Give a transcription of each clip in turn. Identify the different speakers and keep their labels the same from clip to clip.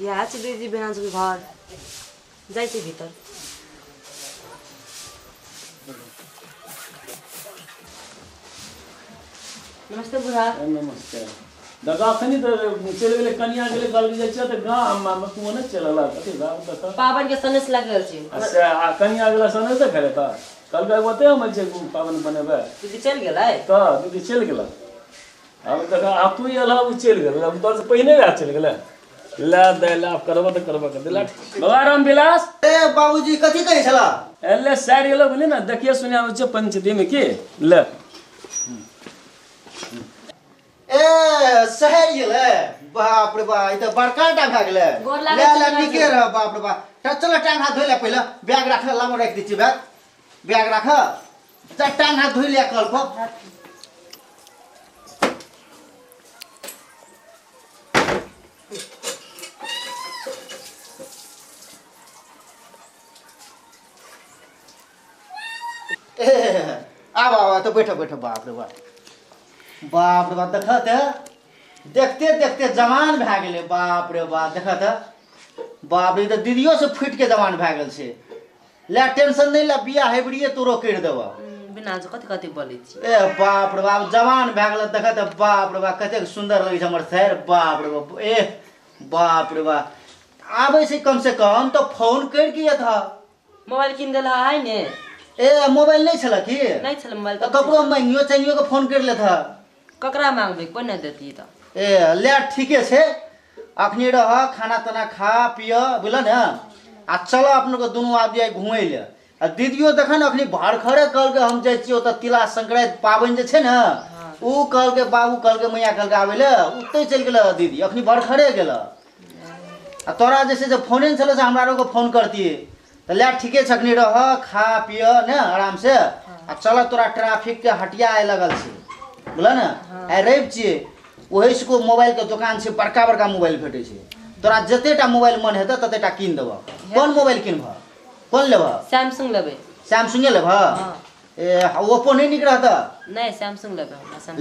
Speaker 1: यहाँ चाहिँ दिदी बेनाजुको घर जाइ चाहिँ भित्र। नमस्ते बुढ़ा।
Speaker 2: नमस्ते दादा खनी तो चले गेले कन्या गेले गल जाय छ त गाम में तू न चलला कते गाम त
Speaker 1: पावन के सनेस लागल छी।
Speaker 2: अच्छा कन्या गेला सने त खरे त कल बे ओते हम जे पावन बनेबे
Speaker 1: दीदी चल गेलै
Speaker 2: त दीदी चल गेला अब तक आप तू एला उ चल गेल अब तोर से पहिने आ चल गेला ला दे ला करबो त करबो कर दिला बाबा राम विलास
Speaker 3: ए बाबूजी कथि कहै छला
Speaker 2: एले सार गेलो बोले ना देखिए सुनिया हो छ पंचदी में के ले
Speaker 3: ए शहर गेलै बाप रे बा ई त बड़का टा भए गेलै ले ले निके रह बाप रे बा चल टांग हाथ धोइ ले पहिले बैग राख लामो राख दै छी बैग राख जा टांग हाथ धोइ ले कल को आ तो बैठो बैठो बाप रे बाप रे बाप देखते देखते जवान भए गेलै बाप रे बाप बाप रे तो दीदियों से फुट के जवान भए गेल छै ले टेंशन नहीं ले बियाह हेबड़िए तोरो कर देबा
Speaker 1: बिना जो कथि कथि बोलै छी।
Speaker 3: ए बाप रे बाप जवान भए गेल देखत बाप रे बाप कते सुंदर लगै छै हमर सर बाप रे बाप ए बाप रे बाप आबै छै कम से कम तो फोन कर के था
Speaker 1: मोबाइल किन देला है ने।
Speaker 3: ए मोबाइल नहीं छला की
Speaker 1: नहीं छल मोबाइल
Speaker 3: तो ककरो मांगियो चाहिए के फोन कर ले था
Speaker 1: ककरा मांगबे कोई नहीं देती त
Speaker 3: ए ले ठीके छे अखनी रह खाना तना खा पिय बुझल न आ चलो अपन को दोनों आदमी आई घुमै ले आ दीदियो देख न अखनी भाड़खरे कल के हम जाय छी ओत तिला संक्रांति पाबन जे छे न उ कल के बाबू कल के मैया कल के आवे ले उते चल गेल दीदी अखनी भाड़खरे गेल आ तोरा जैसे जे फोने छले से हमरा को फोन करती त ले ठीके छ अखनी रह खा पिय न आराम से आ चल तोरा ट्रैफिक के हटिया आए लगल छी बुझल न आ रवि छी ओही से को मोबाइल के दुकान से बड़का बड़का मोबाइल भेटे छै तोरा जतेटा मोबाइल मन हेतै ततेटा कीन देबा कोन मोबाइल किनबा कोन लेबा
Speaker 1: सैमसंग लेबे
Speaker 3: सैमसंग लेबा ए ओप्पो नहीं निक रहता
Speaker 1: नहीं सैमसंग लेबे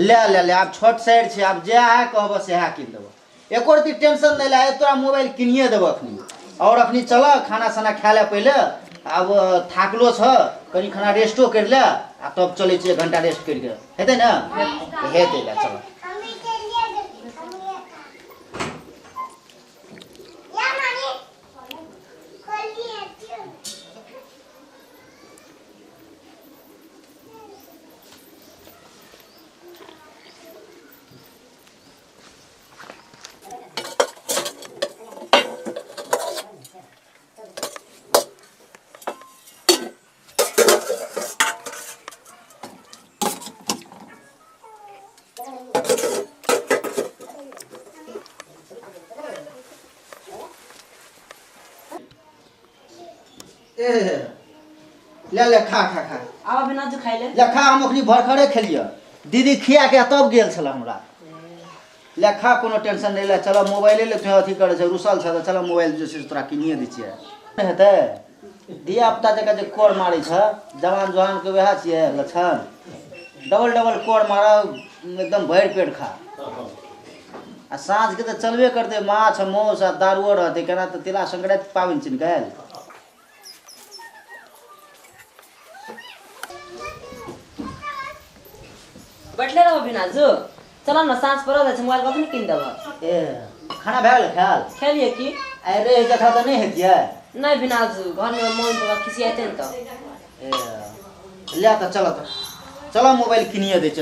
Speaker 3: ले ले ले आप छोट साइड छै आप जे है कहबो से है किन देबा एको रती टेंशन नहीं ले तोरा मोबाइल किनिए देबा अखनी और अखनी चल खाना साना खा ले पहले अब थाकलो छ कनी खाना रेस्टो कर ले आ तब चले छै 1 घंटा रेस्ट कर के हेतै न हेतै ले चल ले ले खा खा खा
Speaker 1: आब बिना जो खाइ ले
Speaker 3: खा हम अखनी भरखरे खेलिए दीदी खिया के तब गेल छल हमरा ले खा कोनो टेंशन नहीं ले चलो मोबाइले ले तू अथी करे छै रुसल छ चलो मोबाइल जे छै तोरा किनिए दै छियै हेतै दिया पुता जका जे कोर मारै छ जवान जवान के वएह छियै लक्षण डबल डबल कोर मारब एकदम भरि पेट खा आ साँझ के तो चलबे करते माछ मौस आ दारुओ रहते केना तो तिला संक्रांति पाबनि छिन काल्हि
Speaker 1: बैठले रहो बिना जो चलो न सांस पर जाय मोबाइल कखनी किन देबा
Speaker 3: ए खाना भए गेल खाल
Speaker 1: खेलिए की
Speaker 3: अरे जथा तो नहीं हेतिया
Speaker 1: नहीं बिना जो घर में मोन तो खिसियाते न त
Speaker 3: ए ले त चलो मोबाइल किनिए दे छ